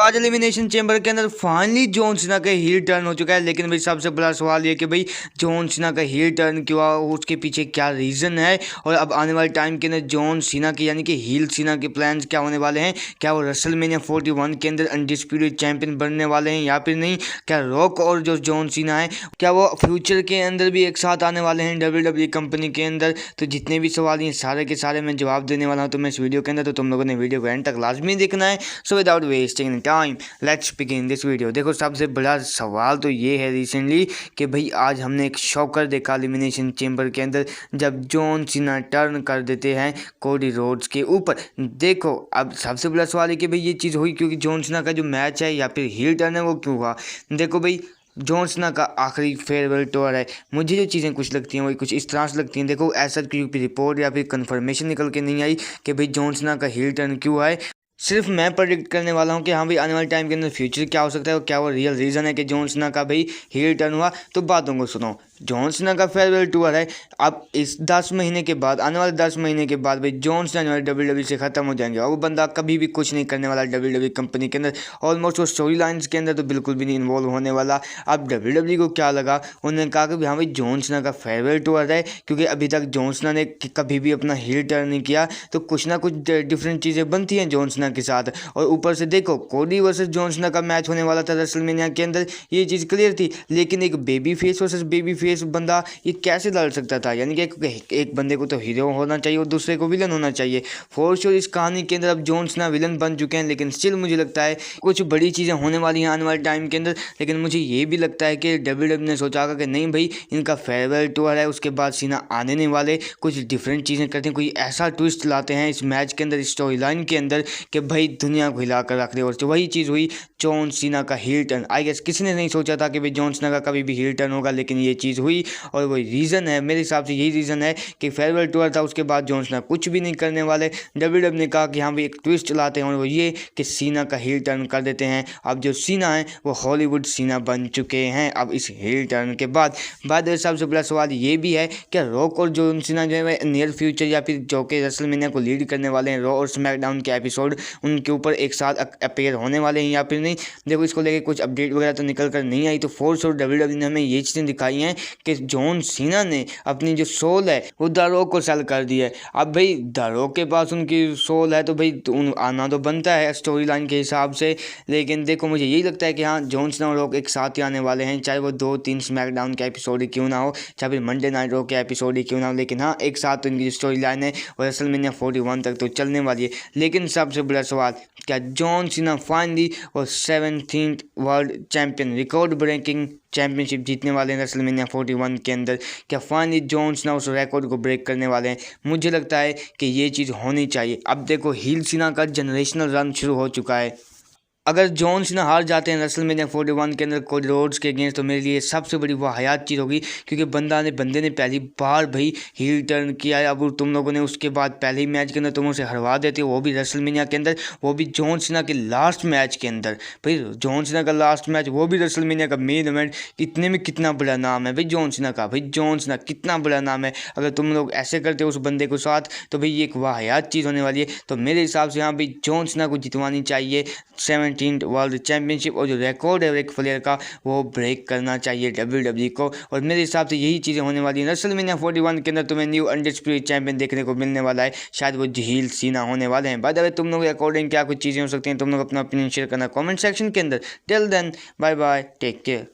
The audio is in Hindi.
आज एलिमिनेशन चेंबर के अंदर फाइनली जॉन सीना का हील टर्न हो चुका है। लेकिन भाई सबसे बड़ा सवाल ये कि भाई जॉन सीना का हील टर्न क्यों हुआ, उसके पीछे क्या रीज़न है और अब आने वाले टाइम के अंदर जॉन सीना के यानी कि हील सीना के प्लान्स क्या होने वाले हैं। क्या वो रेसलमेनिया 41 के अंदर अनडिस्प्यूटेड चैंपियन बनने वाले हैं या फिर नहीं। क्या रॉक और जो जॉन सीना है क्या वो फ्यूचर के अंदर भी एक साथ आने वाले हैं WWE कंपनी के अंदर। तो जितने भी सवाल हैं सारे के सारे मैं जवाब देने वाला हूँ तो मैं इस वीडियो के अंदर, तो तुम लोगों ने वीडियो को एंड तक लाजमी देखना है। So without wasting time let's begin this video. देखो सबसे बड़ा सवाल तो ये है रिसेंटली कि भाई आज हमने एक शॉकर देखा एलिमिनेशन चेंबर के अंदर जब जॉन सीना टर्न कर देते हैं कोडी रोड्स के ऊपर। देखो अब सबसे बड़ा सवाल है कि भाई ये चीज़ हुई क्योंकि जॉन सीना का जो मैच है या फिर हील टर्न है वो क्यों हुआ। देखो भाई जॉन सीना का आखिरी फेयरवेल टूर है। मुझे जो चीज़ें कुछ लगती हैं वही कुछ इस तरह से लगती हैं। देखो ऐसा कोई रिपोर्ट या फिर कंफर्मेशन निकल के नहीं आई कि भाई जॉन सीना का हील टर्न क्यों है। सिर्फ मैं प्रेडिक्ट करने वाला हूँ कि हाँ भाई आने वाले टाइम के अंदर फ्यूचर क्या हो सकता है और क्या वो रियल रीज़न है कि जॉन सीना का भाई हील टर्न हुआ। तो बातों को सुनो, जॉन सीना का फेयरवेल टूर है। अब इस 10 महीने के बाद, आने वाले 10 महीने के बाद भाई जॉन सीना WWE से ख़त्म हो जाएंगे और वो बंदा कभी भी कुछ नहीं करने वाला WWE कंपनी के अंदर। ऑलमोस्ट वो स्टोरी लाइन्स के अंदर तो बिल्कुल भी नहीं इन्वॉल्व होने वाला। अब WWE को क्या लगा, उन्होंने कहा कि हाँ भाई जॉन सीना का फेयरवेल टूर है क्योंकि अभी तक जॉन सीना ने कभी भी अपना हील टर्न नहीं किया तो कुछ ना कुछ डिफरेंट चीज़ें बनती हैं जॉन सीना के साथ। और ऊपर से देखो कोडी वर्सेस जॉन सीना का मैच होने वाला था रेसलमेनिया के अंदर, ये चीज़ क्लियर थी। लेकिन एक baby face versus baby face बंदा ये कैसे लड़ सकता था। यानी कि एक बंदे को तो हीरो होना चाहिए और दूसरे को विलन होना चाहिए। फॉर श्योर इस कहानी के अंदर अब जॉन सीना विलन बन चुके हैं, लेकिन स्टिल मुझे लगता है कुछ बड़ी चीज़ें होने वाली हैं आने वाले टाइम के अंदर। लेकिन मुझे ये भी लगता है कि WWE ने सोचा होगा कि नहीं भाई इनका फेयरवेल टूर है, उसके बाद सीना आने नहीं वाले, कुछ डिफरेंट चीज़ें करते हैं, कोई ऐसा ट्विस्ट लाते हैं इस मैच के अंदर, स्टोरी लाइन के अंदर कि भाई दुनिया को हिला कर रख दे। और वही चीज़ हुई जॉन सीना का हील टर्न। आई गेस किसी ने नहीं सोचा था कि भाई जॉन सीना का कभी भी हील टर्न होगा, लेकिन ये चीज़ हुई। और वही रीज़न है, मेरे हिसाब से यही रीज़न है कि फेयरवेल टूर था, उसके बाद जॉन सीना कुछ भी नहीं करने वाले। WWE ने कहा कि हाँ भाई एक ट्विस्ट लाते हैं और वो ये कि सीना का हील टर्न कर देते हैं। अब जो सीना है वो हॉलीवुड सीना बन चुके हैं अब इस हील टर्न के बाद। सबसे बड़ा सवाल ये भी है कि रॉक और जॉन सीना जो है नियर फ्यूचर या फिर जो कि रेसलमेनिया को लीड करने वाले हैं रॉ और स्मैकडाउन के एपिसोड, उनके ऊपर एक साथ अपेयर होने वाले हैं या फिर नहीं। देखो इसको लेके कुछ अपडेट वगैरह तो निकल कर नहीं आई, तो फोर्स और WWE ने हमें ये चीज़ें दिखाई हैं कि जॉन सीना ने अपनी जो सोल है वो द रॉक को सेल कर दी है। अब भाई द रॉक के पास उनकी सोल है तो भाई आना तो बनता है स्टोरी लाइन के हिसाब से। लेकिन देखो मुझे यही लगता है कि हाँ जॉन सीना और रॉक एक साथ ही आने वाले हैं, चाहे वो 2-3 स्मैकडाउन के एपिसोड ही क्यों ना हो, चाहे फिर मंडे नाइट रॉ के एपिसोड ही क्यों ना हो, लेकिन हाँ एक साथ तो इनकी जो स्टोरी लाइन है वो रेसलमेनिया 41 तक तो चलने वाली है। लेकिन सबसे बड़ा सवाल, क्या जॉन सीना फाइनली और 17th world champion record breaking championship जीतने वाले हैं रेसलमेनिया 41 के अंदर। क्या फाइनली जॉन सीना उस रिकॉर्ड को ब्रेक करने वाले हैं। मुझे लगता है कि ये चीज़ होनी चाहिए। अब देखो हील सीना का जनरेशनल रन शुरू हो चुका है। अगर जॉन सीना हार जाते हैं रेसलमेनिया 41 के अंदर कोडी रोड्स के अगेंस्ट तो मेरे लिए सबसे बड़ी वाहियात चीज़ होगी, क्योंकि बंदे ने पहली बार भाई हील टर्न किया है। अब तुम लोगों ने उसके बाद पहले ही मैच के अंदर तुम उसे हरवा देते हो, वो भी रेसलमेनिया के अंदर, वो भी जॉन सीना के लास्ट मैच के अंदर। भाई जॉन सीना का लास्ट मैच, वो भी रेसलमेनिया का मेन इवेंट। इतने में कितना बड़ा नाम है भाई जॉन सीना का, भाई जॉन सीना कितना बड़ा नाम है। अगर तुम लोग ऐसे करते हो उस बंदे को साथ तो भाई ये एक वाहियात चीज़ होने वाली है। तो मेरे हिसाब से यहाँ भाई जॉन सीना को जितवानी चाहिए 17th वर्ल्ड चैंपियनशिप, और जो रिकॉर्ड है रिक फ्लेयर का वो ब्रेक करना चाहिए WWE को। और मेरे हिसाब से यही चीज़ें होने वाली हैं रेसलमेनिया 41 के अंदर। तुम्हें न्यू अनडिस्प्यूटेड चैंपियन देखने को मिलने वाला है, शायद वो हील सीना होने वाले हैं। बाय द वे तुम लोग के अकॉर्डिंग क्या कुछ चीज़ें हो सकती हैं, तुम लोग अपना ओपिनियन शेयर करना कमेंट सेक्शन के अंदर। Till then bye bye, take care.